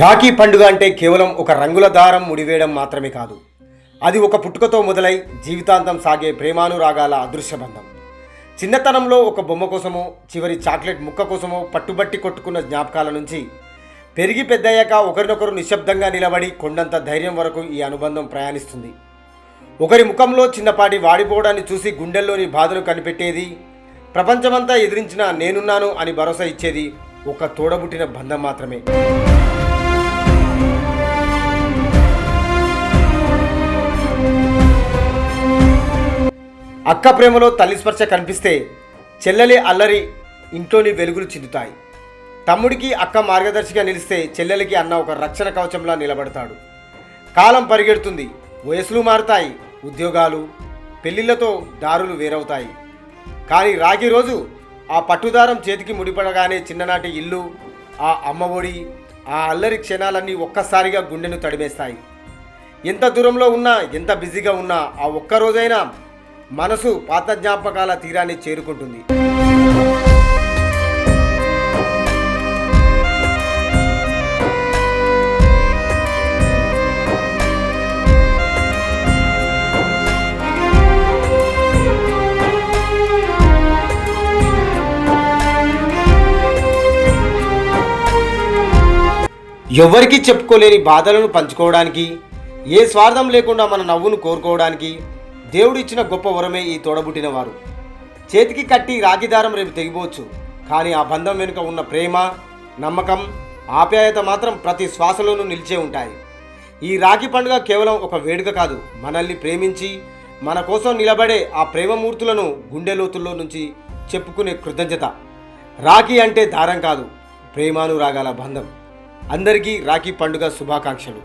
రాఖీ పండుగ అంటే కేవలం ఒక రంగుల దారం ముడివేయడం మాత్రమే కాదు. అది ఒక పుట్టుకతో మొదలై జీవితాంతం సాగే ప్రేమానురాగాల అదృశ్య బంధం. చిన్నతనంలో ఒక బొమ్మ కోసమో, చివరి చాక్లెట్ ముక్క కోసమో పట్టుబట్టి కొట్టుకున్న జ్ఞాపకాల నుంచి పెరిగి పెద్దయ్యాక ఒకరినొకరు నిశ్శబ్దంగా నిలబడి కొండంత ధైర్యం వరకు ఈ అనుబంధం ప్రయాణిస్తుంది. ఒకరి ముఖంలో చిన్నపాటి వాడిపోవడాన్ని చూసి గుండెల్లోని బాధను కనిపెట్టేది, ప్రపంచమంతా ఎదిరించిన నేనున్నాను అని భరోసా ఇచ్చేది ఒక తోడబుట్టిన బంధం మాత్రమే. అక్క ప్రేమలో తల్లి స్పర్శ కనిపిస్తే చెల్లెలి అల్లరి ఇంట్లోని వెలుగులు చిందుతాయి. తమ్ముడికి అక్క మార్గదర్శిగా నిలిస్తే చెల్లెలికి అన్న ఒక రక్షణ కవచంలా నిలబడతాడు. కాలం పరిగెడుతుంది, వయసులు మారుతాయి, ఉద్యోగాలు, పెళ్లిళ్లతో దారులు వేరవుతాయి. కానీ రాఖీ రోజు ఆ పట్టుదారం చేతికి ముడిపడగానే చిన్ననాటి ఇల్లు, ఆ అమ్మ ఒడి, ఆ అల్లరి క్షణాలన్నీ ఒక్కసారిగా గుండెను తడిమేస్తాయి. ఎంత దూరంలో ఉన్నా, ఎంత బిజీగా ఉన్నా ఆ ఒక్క రోజైనా మనసు పాత జ్ఞాపకాల తీరాన్ని చేరుకుంటుంది. ఎవ్వరికీ చెప్పుకోలేని బాధలను పంచుకోవడానికి, ఏ స్వార్థం లేకుండా మన నవ్వును కోరుకోవడానికి దేవుడిచ్చిన గొప్ప వరమే ఈ తోడబుట్టిన వారు. చేతికి కట్టి రాఖీ దారం రేపు తెగిపోవచ్చు, కానీ ఆ బంధం వెనుక ఉన్న ప్రేమ, నమ్మకం, ఆప్యాయత మాత్రం ప్రతి శ్వాసలోనూ నిలిచే ఉంటాయి. ఈ రాఖీ పండుగ కేవలం ఒక వేడుక కాదు, మనల్ని ప్రేమించి మన కోసం నిలబడే ఆ ప్రేమమూర్తులను గుండె లోతుల్లో నుంచి చెప్పుకునే కృతజ్ఞత. రాఖీ అంటే దారం కాదు, ప్రేమానురాగాల బంధం. అందరికీ రాఖీ పండుగ శుభాకాంక్షలు.